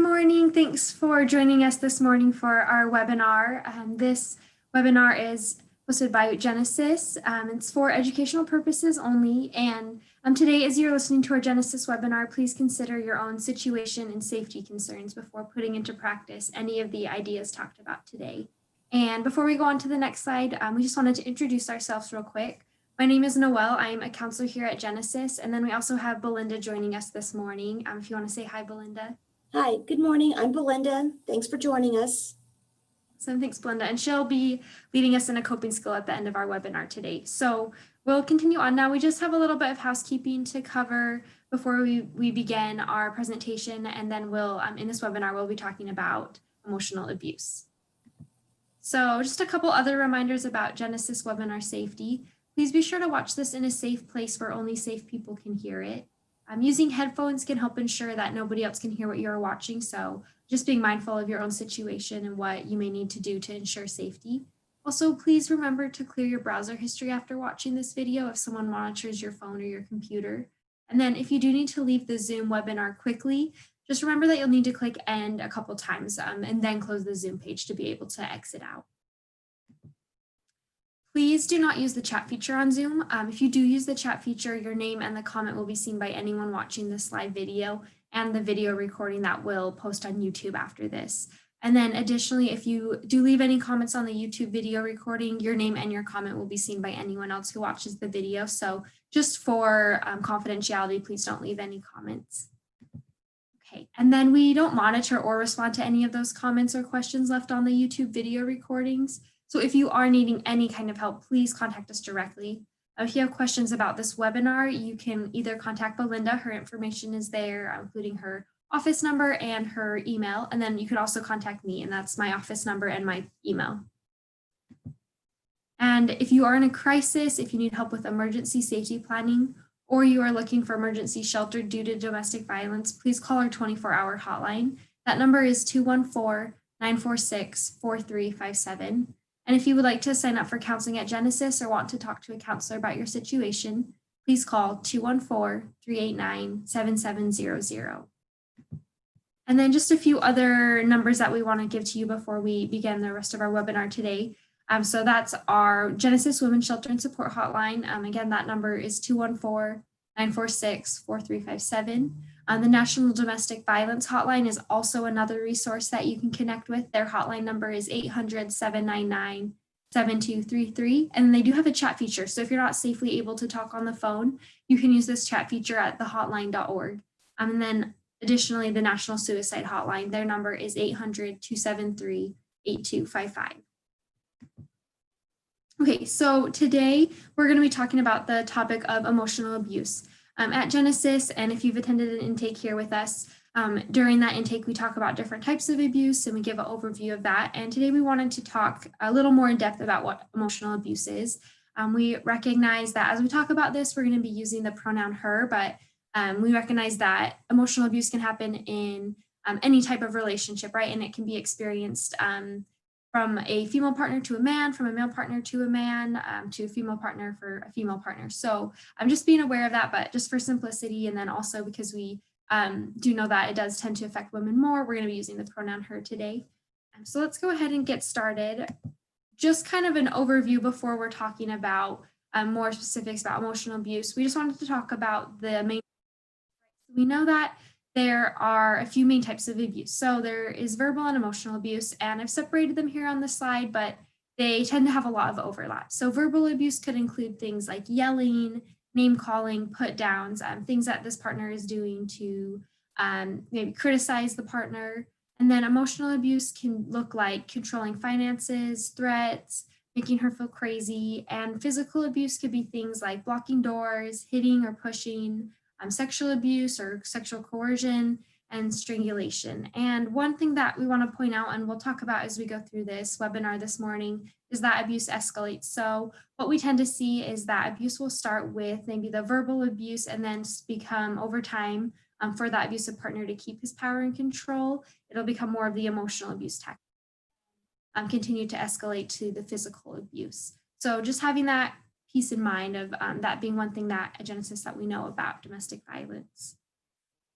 morning. Thanks for joining us this morning for our webinar. This webinar is hosted by Genesis. It's for educational purposes only. And today, as you're listening to our Genesis webinar, please consider your own situation and safety concerns before putting into practice any of the ideas talked about today. And before we go on to the next slide, we just wanted to introduce ourselves real quick. My name is Noelle. I'm a counselor here at Genesis. And then we also have Belinda joining us this morning. If you want to say hi, Belinda. Hi, good morning. I'm Belinda. Thanks for joining us. So thanks, Belinda. And she'll be leading us in a coping skill at the end of our webinar today. So we'll continue on now. We just have a little bit of housekeeping to cover before we begin our presentation. And then we'll, in this webinar, we'll be talking about emotional abuse. So just a couple other reminders about Genesis webinar safety. Please be sure to watch this in a safe place where only safe people can hear it. Using headphones can help ensure that nobody else can hear what you're watching. So just being mindful of your own situation and what you may need to do to ensure safety. Also, please remember to clear your browser history after watching this video if someone monitors your phone or your computer. And then if you do need to leave the Zoom webinar quickly, just remember that you'll need to click end a couple times and then close the Zoom page to be able to exit out. Please do not use the chat feature on Zoom. If you do use the chat feature, your name and the comment will be seen by anyone watching this live video and the video recording that will post on YouTube after this. And then additionally, if you do leave any comments on the YouTube video recording, your name and your comment will be seen by anyone else who watches the video. So just for confidentiality, please don't leave any comments. Okay, and then we don't monitor or respond to any of those comments or questions left on the YouTube video recordings. So if you are needing any kind of help, please contact us directly. If you have questions about this webinar, you can either contact Belinda, her information is there, including her office number and her email. And then you could also contact me, and that's my office number and my email. And if you are in a crisis, if you need help with emergency safety planning, or you are looking for emergency shelter due to domestic violence, please call our 24-hour hotline. That number is 214-946-4357. And if you would like to sign up for counseling at Genesis or want to talk to a counselor about your situation, please call 214-389-7700. And then just a few other numbers that we want to give to you before we begin the rest of our webinar today. So that's our Genesis Women's Shelter and Support Hotline. Again, that number is 214-946-4357. The National Domestic Violence Hotline is also another resource that you can connect with. Their hotline number is 800-799-7233. And they do have a chat feature. So if you're not safely able to talk on the phone, you can use this chat feature at thehotline.org. And then additionally, the National Suicide Hotline, their number is 800-273-8255. Okay, so today we're going to be talking about the topic of emotional abuse. At Genesis, and if you've attended an intake here with us, during that intake, we talk about different types of abuse and we give an overview of that. And today we wanted to talk a little more in depth about what emotional abuse is. We recognize that as we talk about this, we're going to be using the pronoun her, but we recognize that emotional abuse can happen in any type of relationship, right? And it can be experienced from a female partner to a man, from a male partner to a man, to a female partner for a female partner. So I'm just being aware of that, but just for simplicity, and then also because we do know that it does tend to affect women more, we're going to be using the pronoun her today. So let's go ahead and get started. Just kind of an overview before we're talking about more specifics about emotional abuse. We just wanted to talk about the main. We know that there are a few main types of abuse. So there is verbal and emotional abuse, and I've separated them here on the slide, but they tend to have a lot of overlap. So verbal abuse could include things like yelling, name calling, put downs, things that this partner is doing to maybe criticize the partner. And then emotional abuse can look like controlling finances, threats, making her feel crazy. And physical abuse could be things like blocking doors, hitting or pushing, sexual abuse or sexual coercion, and strangulation. And one thing that we want to point out, and we'll talk about as we go through this webinar this morning, is that abuse escalates. So what we tend to see is that abuse will start with maybe the verbal abuse and then become over time for that abusive partner to keep his power and control. It'll become more of the emotional abuse tactic, continue to escalate to the physical abuse. So just having that peace in mind of that being one thing that at Genesis that we know about domestic violence.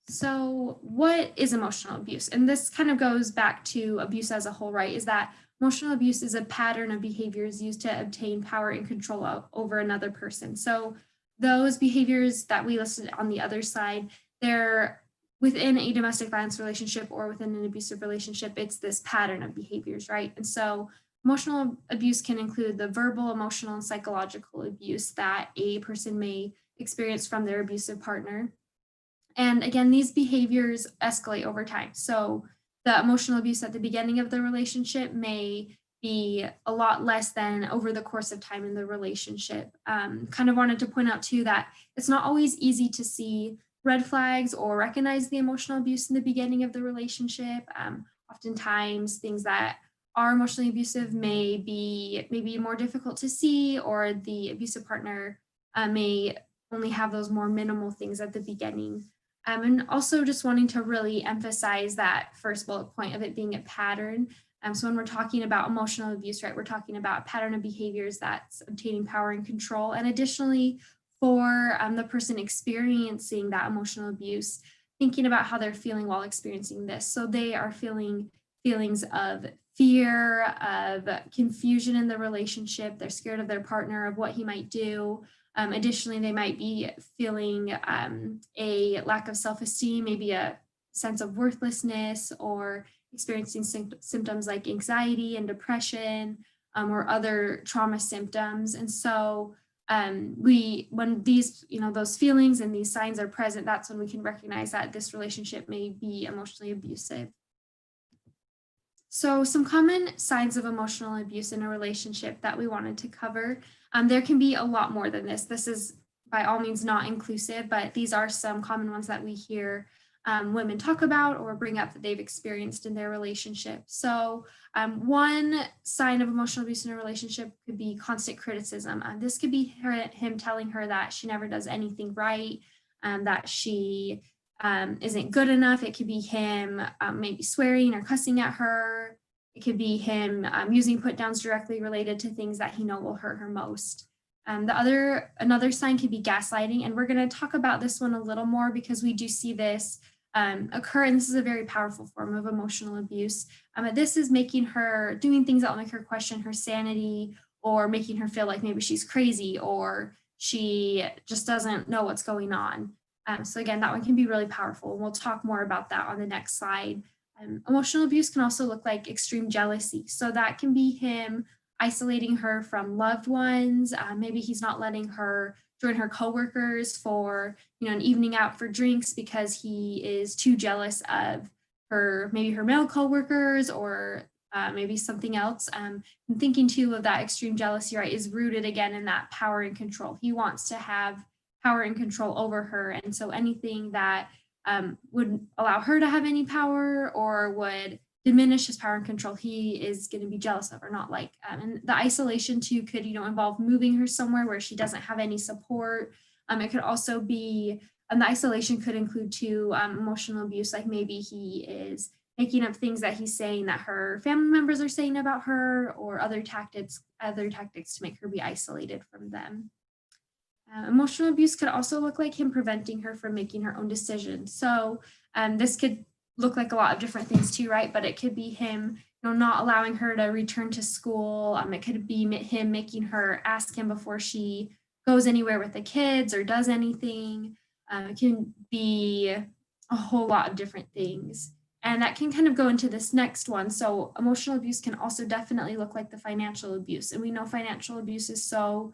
So what is emotional abuse? And this kind of goes back to abuse as a whole, right? Is that emotional abuse is a pattern of behaviors used to obtain power and control over another person. So those behaviors that we listed on the other side, they're within a domestic violence relationship or within an abusive relationship, it's this pattern of behaviors, right? And so emotional abuse can include the verbal, emotional, and psychological abuse that a person may experience from their abusive partner. And again, these behaviors escalate over time. So the emotional abuse at the beginning of the relationship may be a lot less than over the course of time in the relationship. Kind of wanted to point out too that it's not always easy to see red flags or recognize the emotional abuse in the beginning of the relationship. Oftentimes, things that are emotionally abusive may be maybe more difficult to see, or the abusive partner may only have those more minimal things at the beginning. And also just wanting to really emphasize that first bullet point of it being a pattern. So when we're talking about emotional abuse, right, we're talking about a pattern of behaviors that's obtaining power and control. And additionally, for the person experiencing that emotional abuse, thinking about how they're feeling while experiencing this. So they are feeling feelings of fear, of confusion in the relationship. They're scared of their partner, of what he might do. Additionally, they might be feeling a lack of self-esteem, maybe a sense of worthlessness, or experiencing symptoms like anxiety and depression, or other trauma symptoms. And so when these, those feelings and these signs are present, that's when we can recognize that this relationship may be emotionally abusive. So some common signs of emotional abuse in a relationship that we wanted to cover. There can be a lot more than this. This is by all means not inclusive, but these are some common ones that we hear women talk about or bring up that they've experienced in their relationship. So one sign of emotional abuse in a relationship could be constant criticism. This could be him telling her that she never does anything right, that she isn't good enough. It could be him maybe swearing or cussing at her. It could be him using put downs directly related to things that he know will hurt her most. Another sign could be gaslighting, and we're going to talk about this one a little more because we do see this occur, and this is a very powerful form of emotional abuse. This is making her doing things that will make her question her sanity, or making her feel like maybe she's crazy or she just doesn't know what's going on. So again, that one can be really powerful. And we'll talk more about that on the next slide. Emotional abuse can also look like extreme jealousy. So that can be him isolating her from loved ones. Maybe he's not letting her join her coworkers for an evening out for drinks because he is too jealous of maybe her male coworkers, or maybe something else. I'm thinking too of that extreme jealousy, right, is rooted again in that power and control. He wants to have power and control over her. And so anything that would allow her to have any power or would diminish his power and control, he is going to be jealous of or not like. And the isolation too could, involve moving her somewhere where she doesn't have any support. It could also be, the isolation could include too emotional abuse, like maybe he is making up things that he's saying that her family members are saying about her, or other tactics to make her be isolated from them. Emotional abuse could also look like him preventing her from making her own decisions. So this could look like a lot of different things too, right? But it could be him, not allowing her to return to school. It could be him making her ask him before she goes anywhere with the kids or does anything. It can be a whole lot of different things. And that can kind of go into this next one. So emotional abuse can also definitely look like the financial abuse. And we know financial abuse is so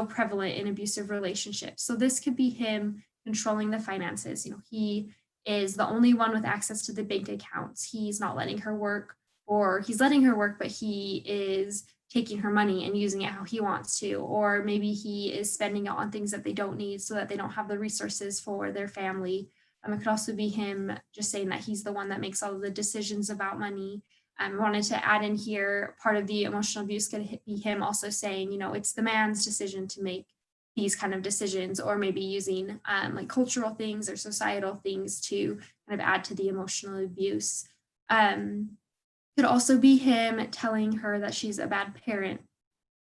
prevalent in abusive relationships. So this could be him controlling the finances. He is the only one with access to the bank accounts. He's not letting her work, or he's letting her work, but he is taking her money and using it how he wants to. Or maybe he is spending it on things that they don't need so that they don't have the resources for their family. It could also be him just saying that he's the one that makes all of the decisions about money. I wanted to add in here, part of the emotional abuse could be him also saying, it's the man's decision to make these kind of decisions, or maybe using like cultural things or societal things to kind of add to the emotional abuse. Could also be him telling her that she's a bad parent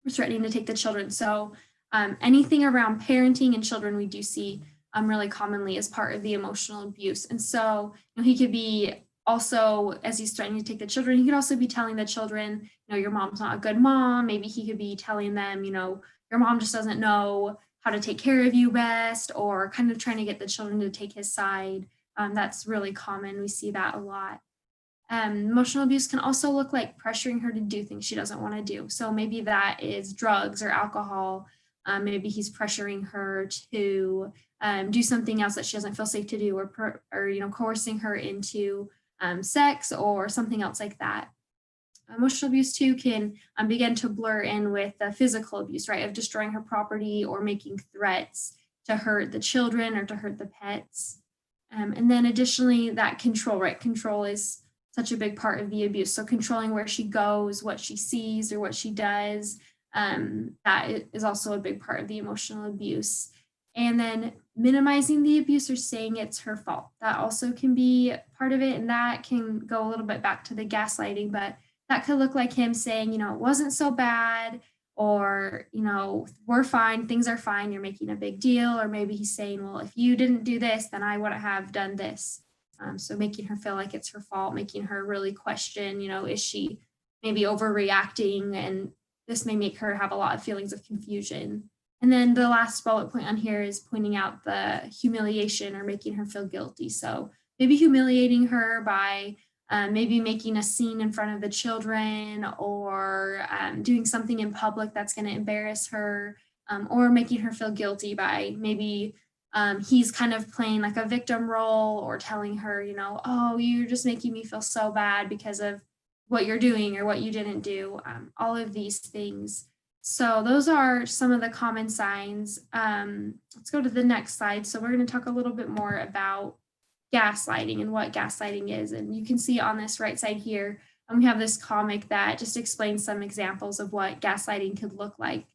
or threatening to take the children. So anything around parenting and children, we do see really commonly as part of the emotional abuse. And so, he could be also, as he's threatening to take the children, he could also be telling the children, your mom's not a good mom. Maybe he could be telling them, your mom just doesn't know how to take care of you best, or kind of trying to get the children to take his side. That's really common. We see that a lot. Emotional abuse can also look like pressuring her to do things she doesn't want to do. So maybe that is drugs or alcohol. Maybe he's pressuring her to do something else that she doesn't feel safe to do, or coercing her into sex or something else like that. Emotional abuse too can begin to blur in with physical abuse, right? Of destroying her property or making threats to hurt the children or to hurt the pets. And then additionally, that control, right? Control is such a big part of the abuse. So controlling where she goes, what she sees, or what she does, that is also a big part of the emotional abuse. And then minimizing the abuse or saying it's her fault. That also can be part of it. And that can go a little bit back to the gaslighting, but that could look like him saying, it wasn't so bad, or, we're fine, things are fine, you're making a big deal. Or maybe he's saying, well, if you didn't do this, then I wouldn't have done this. So making her feel like it's her fault, making her really question, is she maybe overreacting? And this may make her have a lot of feelings of confusion. And then the last bullet point on here is pointing out the humiliation or making her feel guilty. So maybe humiliating her by maybe making a scene in front of the children, or doing something in public that's going to embarrass her, or making her feel guilty by maybe he's kind of playing like a victim role, or telling her, oh, you're just making me feel so bad because of what you're doing or what you didn't do, all of these things. So those are some of the common signs. Let's go to the next slide. So we're going to talk a little bit more about gaslighting and what gaslighting is. And you can see on this right side here, we have this comic that just explains some examples of what gaslighting could look like.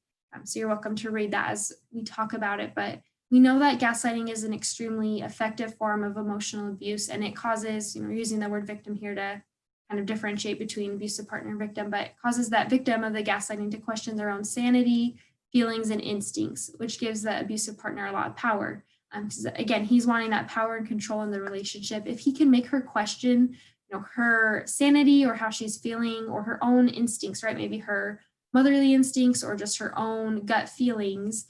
So you're welcome to read that as we talk about it. But we know that gaslighting is an extremely effective form of emotional abuse, and it causes, we're using the word victim here to kind of differentiate between abusive partner and victim, but it causes that victim of the gaslighting to question their own sanity, feelings, and instincts, which gives the abusive partner a lot of power. Because again, he's wanting that power and control in the relationship. If he can make her question, her sanity or how she's feeling, or her own instincts, right? Maybe her motherly instincts or just her own gut feelings.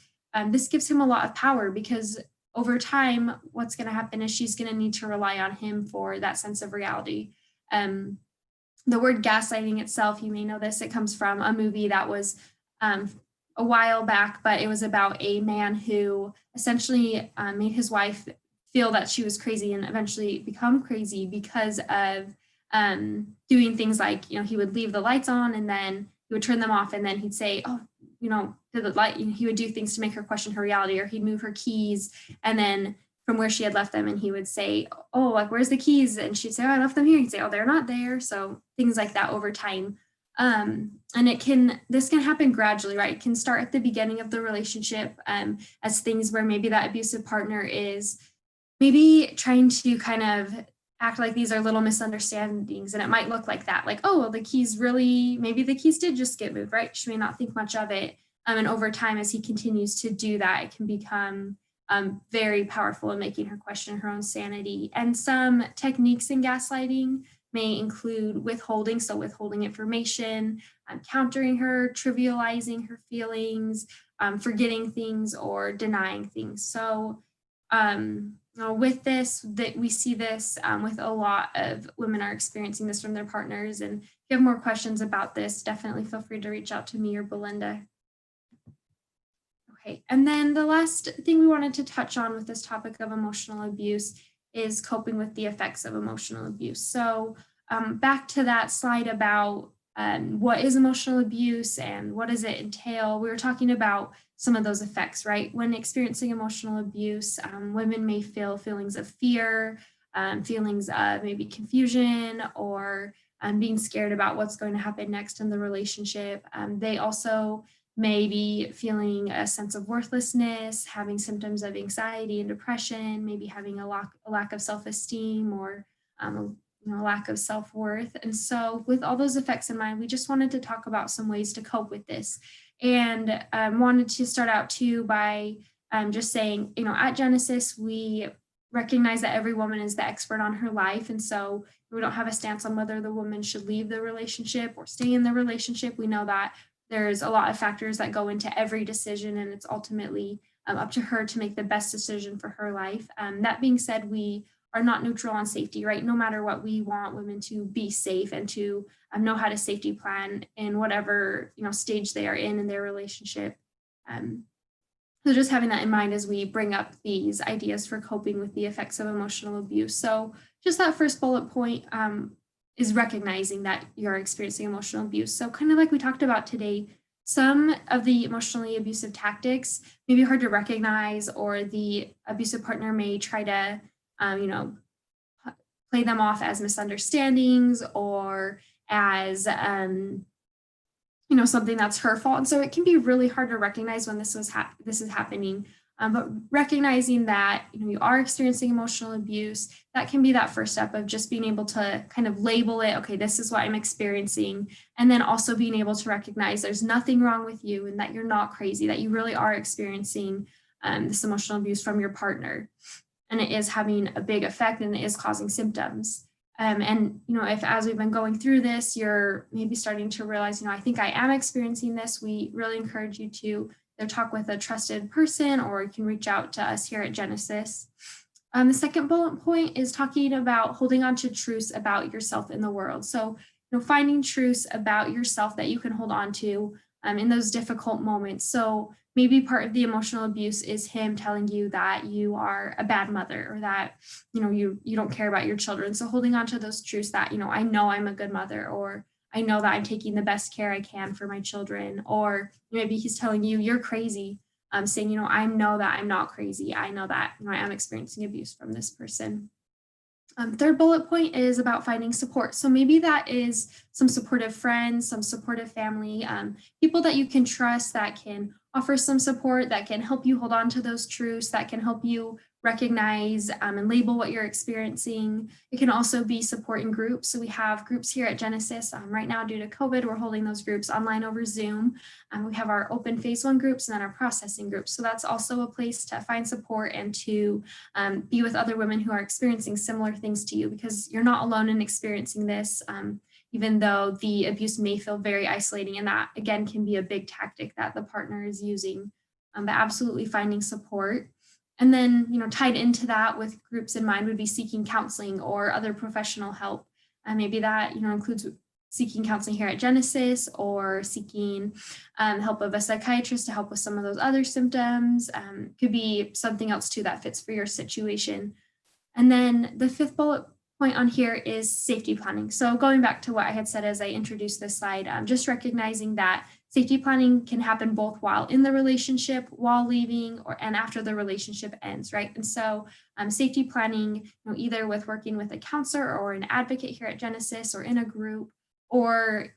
This gives him a lot of power, because over time, what's going to happen is she's going to need to rely on him for that sense of reality. The word gaslighting itself, you may know this, it comes from a movie that was a while back, but it was about a man who essentially made his wife feel that she was crazy and eventually become crazy because of doing things like, he would leave the lights on and then he would turn them off, and then he'd say, oh, did the light, he would do things to make her question her reality, or he'd move her keys and then from where she had left them, and he would say, oh, like, where's the keys? And she'd say, oh, I left them here. He'd say, oh, they're not there. So things like that over time. And this can happen gradually, right? It can start at the beginning of the relationship, as things where maybe that abusive partner is maybe trying to kind of act like these are little misunderstandings. And it might look like that, like, oh, well, maybe the keys did just get moved, right? She may not think much of it. And over time, as he continues to do that, it can become very powerful in making her question her own sanity. And some techniques in gaslighting may include withholding, so withholding information, countering her, trivializing her feelings, forgetting things, or denying things. So with this, that we see this with a lot of women are experiencing this from their partners. And if you have more questions about this, definitely feel free to reach out to me or Belinda. Okay, and then the last thing we wanted to touch on with this topic of emotional abuse is coping with the effects of emotional abuse. So back to that slide about what is emotional abuse and what does it entail, we were talking about some of those effects, right? When experiencing emotional abuse, women may feel feelings of fear, feelings of maybe confusion, or being scared about what's going to happen next in the relationship. They also may be feeling a sense of worthlessness, having symptoms of anxiety and depression, maybe having a lack of self-esteem, or a lack of self-worth. And so with all those effects in mind, we just wanted to talk about some ways to cope with this. And wanted to start out too by just saying, at Genesis, we recognize that every woman is the expert on her life. And so we don't have a stance on whether the woman should leave the relationship or stay in the relationship. We know that there's a lot of factors that go into every decision, and it's ultimately up to her to make the best decision for her life. That being said, we are not neutral on safety, right? No matter what, we want women to be safe and to know how to safety plan in whatever stage they are in their relationship. So just having that in mind as we bring up these ideas for coping with the effects of emotional abuse. So just that first bullet point is recognizing that you're experiencing emotional abuse. So kind of like we talked about today, some of the emotionally abusive tactics may be hard to recognize, or the abusive partner may try to, play them off as misunderstandings or as something that's her fault. And so it can be really hard to recognize when this is happening. But recognizing that you are experiencing emotional abuse, that can be that first step of just being able to kind of label it. Okay, this is what I'm experiencing. And then also being able to recognize there's nothing wrong with you and that you're not crazy, that you really are experiencing this emotional abuse from your partner. And it is having a big effect and it is causing symptoms. And if as we've been going through this, you're maybe starting to realize, I think I am experiencing this, we really encourage you to either talk with a trusted person, or you can reach out to us here at Genesis. The second bullet point is talking about holding on to truths about yourself in the world. So, finding truths about yourself that you can hold on to in those difficult moments. So maybe part of the emotional abuse is him telling you that you are a bad mother, or that, you don't care about your children. So holding on to those truths that, I know I'm a good mother, or I know that I'm taking the best care I can for my children. Or maybe he's telling you you're crazy, saying, I know that I'm not crazy. I know that I am experiencing abuse from this person. Third bullet point is about finding support. So maybe that is some supportive friends, some supportive family, people that you can trust, that can offer some support, that can help you hold on to those truths, that can help you recognize and label what you're experiencing. It can also be support in groups. So we have groups here at Genesis. Right now, due to COVID, we're holding those groups online over Zoom. We have our open phase 1 groups and then our processing groups. So that's also a place to find support and to be with other women who are experiencing similar things to you, because you're not alone in experiencing this, even though the abuse may feel very isolating. And that, again, can be a big tactic that the partner is using, but absolutely finding support. And then, tied into that with groups in mind would be seeking counseling or other professional help. Maybe that, includes seeking counseling here at Genesis, or seeking help of a psychiatrist to help with some of those other symptoms. Could be something else too that fits for your situation. And then the fifth bullet point on here is safety planning. So going back to what I had said as I introduced this slide, just recognizing that safety planning can happen both while in the relationship, while leaving, and after the relationship ends, right? And so safety planning, either with working with a counselor or an advocate here at Genesis, or in a group, or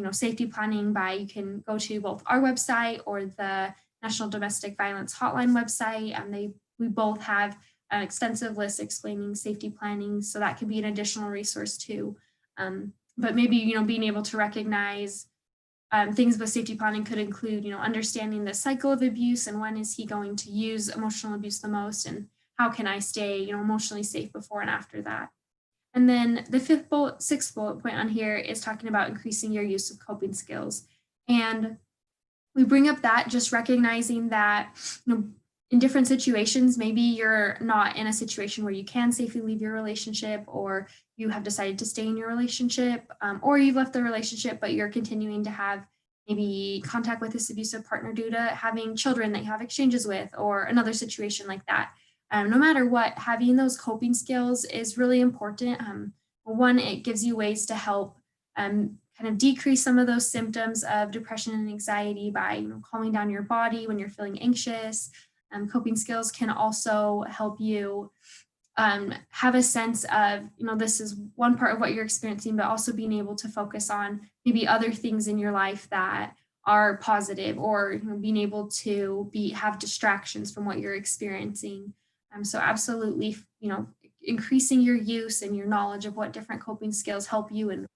safety planning by, you can go to both our website or the National Domestic Violence Hotline website. We both have an extensive list explaining safety planning, so that could be an additional resource too. But maybe being able to recognize things with safety planning could include understanding the cycle of abuse, and when is he going to use emotional abuse the most, and how can I stay emotionally safe before and after that. And then the sixth bullet point on here is talking about increasing your use of coping skills. And we bring up that just recognizing that, in different situations, maybe you're not in a situation where you can safely leave your relationship, or you have decided to stay in your relationship, or you've left the relationship, but you're continuing to have maybe contact with this abusive partner due to having children that you have exchanges with, or another situation like that. No matter what, having those coping skills is really important. One, it gives you ways to help kind of decrease some of those symptoms of depression and anxiety by calming down your body when you're feeling anxious. Coping skills can also help you have a sense of, this is one part of what you're experiencing, but also being able to focus on maybe other things in your life that are positive, or being able to have distractions from what you're experiencing. So absolutely, increasing your use and your knowledge of what different coping skills help you and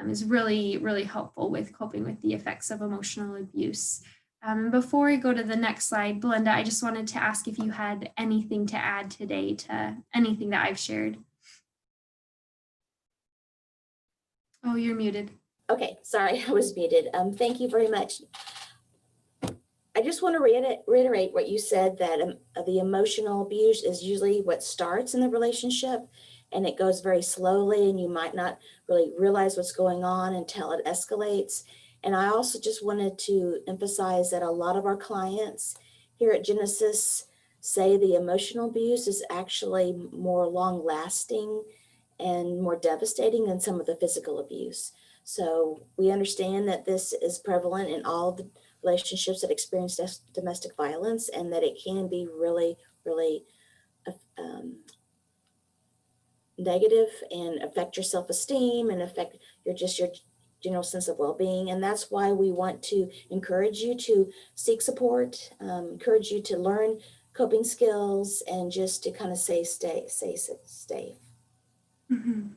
is really, really helpful with coping with the effects of emotional abuse. Before we go to the next slide, Belinda, I just wanted to ask if you had anything to add today to anything that I've shared. Oh, you're muted. Okay, sorry, I was muted. Thank you very much. I just want to reiterate what you said, that the emotional abuse is usually what starts in the relationship, and it goes very slowly, and you might not really realize what's going on until it escalates. And I also just wanted to emphasize that a lot of our clients here at Genesis say the emotional abuse is actually more long lasting and more devastating than some of the physical abuse. So we understand that this is prevalent in all the relationships that experience domestic violence, and that it can be really, really negative and affect your self-esteem and affect your general sense of well-being. And that's why we want to encourage you to seek support, encourage you to learn coping skills, and just to kind of stay. Mm-hmm.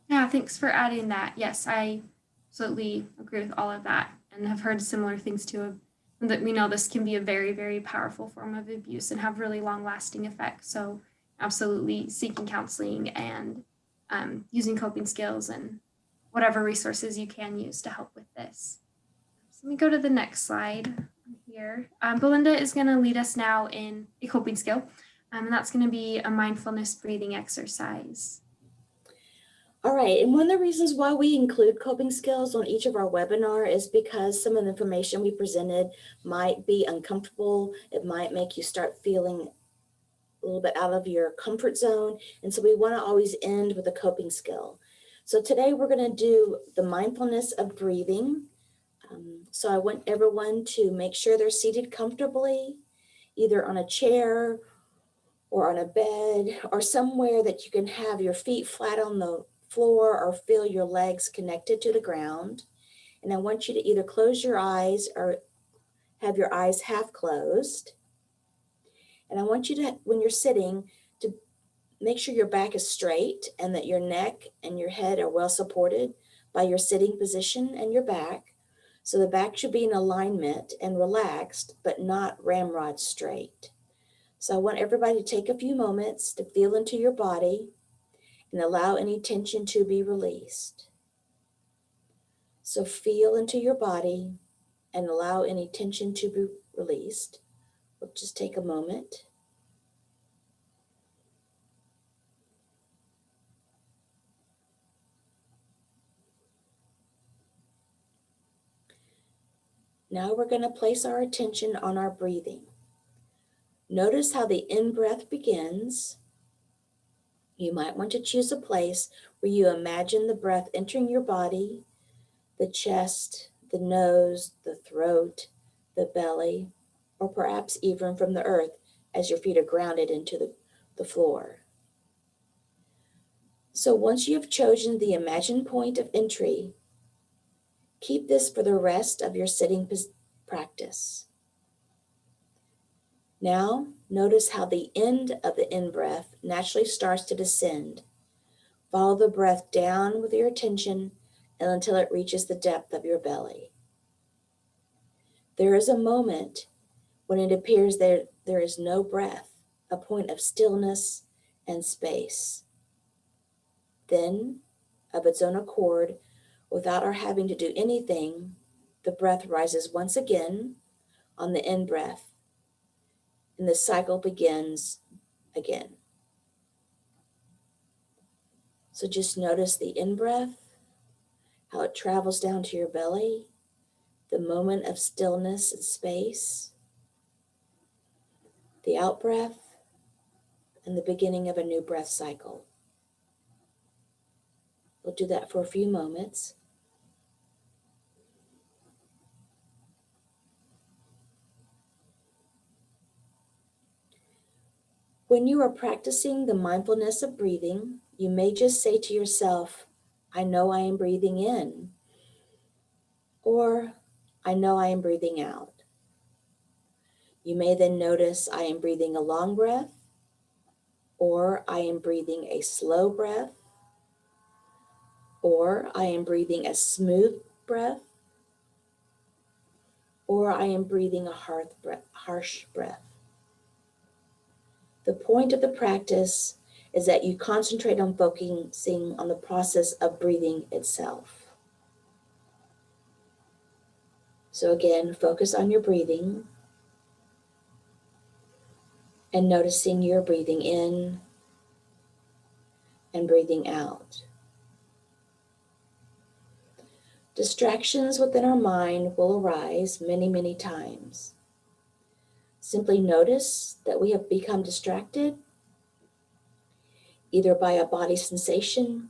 Yeah, thanks for adding that. Yes, I absolutely agree with all of that and have heard similar things too. That we know this can be a very, very powerful form of abuse and have really long lasting effects. So, absolutely seeking counseling and using coping skills and whatever resources you can use to help with this. So, let me go to the next slide here. Belinda is going to lead us now in a coping skill, and that's going to be a mindfulness breathing exercise. All right, and one of the reasons why we include coping skills on each of our webinar is because some of the information we presented might be uncomfortable. It might make you start feeling a little bit out of your comfort zone. And so we want to always end with a coping skill. So today we're going to do the mindfulness of breathing. So I want everyone to make sure they're seated comfortably, either on a chair or on a bed or somewhere that you can have your feet flat on the floor or feel your legs connected to the ground. And I want you to either close your eyes or have your eyes half closed. And I want you to, when you're sitting, to make sure your back is straight and that your neck and your head are well supported by your sitting position and your back. So the back should be in alignment and relaxed, but not ramrod straight. So I want everybody to take a few moments to feel into your body and allow any tension to be released. So feel into your body and allow any tension to be released. We'll just take a moment. Now we're going to place our attention on our breathing. Notice how the in-breath begins. You might want to choose a place where you imagine the breath entering your body, the chest, the nose, the throat, the belly, or perhaps even from the earth as your feet are grounded into the floor. So once you have chosen the imagined point of entry, keep this for the rest of your sitting practice. Now, notice how the end of the in-breath naturally starts to descend. Follow the breath down with your attention until it reaches the depth of your belly. There is a moment when it appears there is no breath, a point of stillness and space. Then, of its own accord, without our having to do anything, the breath rises once again on the in-breath, and the cycle begins again. So just notice the in-breath, how it travels down to your belly, the moment of stillness and space, the out-breath, and the beginning of a new breath cycle. We'll do that for a few moments. When you are practicing the mindfulness of breathing, you may just say to yourself, I know I am breathing in, or I know I am breathing out. You may then notice I am breathing a long breath, or I am breathing a slow breath, or I am breathing a smooth breath, or I am breathing a harsh breath. The point of the practice is that you concentrate on focusing on the process of breathing itself. So again, focus on your breathing and noticing you're breathing in and breathing out. Distractions within our mind will arise many, many times. Simply notice that we have become distracted either by a body sensation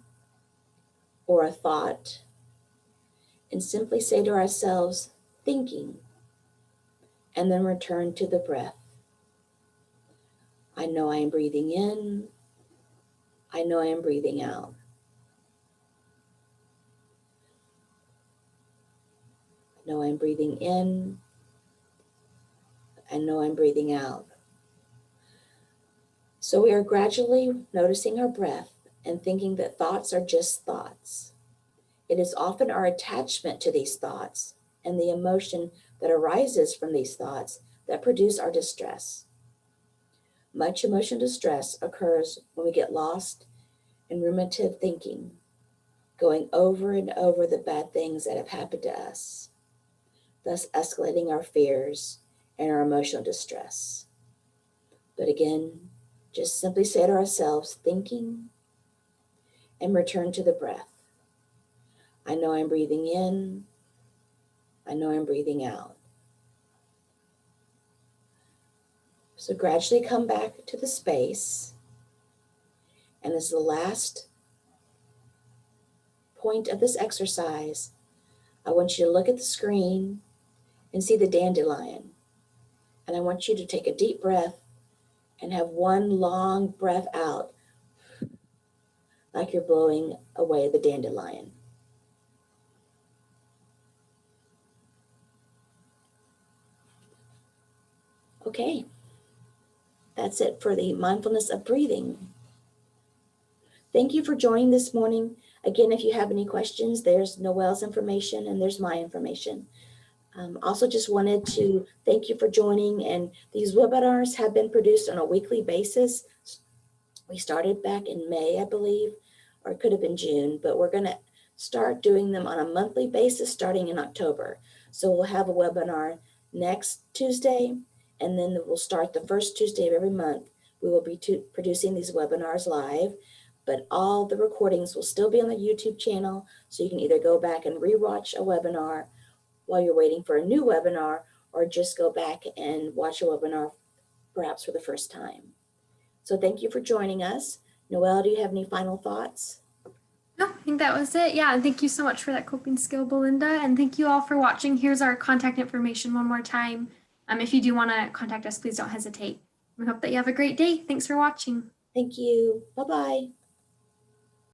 or a thought, and simply say to ourselves, thinking, and then return to the breath. I know I am breathing in. I know I am breathing out. I know I'm breathing in. I know I'm breathing out. So we are gradually noticing our breath and thinking that thoughts are just thoughts. It is often our attachment to these thoughts and the emotion that arises from these thoughts that produce our distress. Much emotional distress occurs when we get lost in ruminative thinking, going over and over the bad things that have happened to us, thus escalating our fears and our emotional distress. But again, just simply say to ourselves, thinking, and return to the breath. I know I'm breathing in. I know I'm breathing out. So gradually come back to the space. And as the last point of this exercise, I want you to look at the screen and see the dandelion. And I want you to take a deep breath and have one long breath out, like you're blowing away the dandelion. Okay, that's it for the mindfulness of breathing. Thank you for joining this morning. Again, if you have any questions, there's Noelle's information and there's my information. Also just wanted to thank you for joining, and these webinars have been produced on a weekly basis. We started back in May, I believe, or it could have been June, but we're going to start doing them on a monthly basis starting in October. So we'll have a webinar next Tuesday, and then we'll start the first Tuesday of every month. We will be producing these webinars live, but all the recordings will still be on the YouTube channel, so you can either go back and rewatch a webinar while you're waiting for a new webinar, or just go back and watch a webinar perhaps for the first time. So thank you for joining us. Noelle, do you have any final thoughts? No, I think that was it. Yeah, and thank you so much for that coping skill, Belinda. And thank you all for watching. Here's our contact information one more time. If you do want to contact us, please don't hesitate. We hope that you have a great day. Thanks for watching. Thank you. Bye-bye.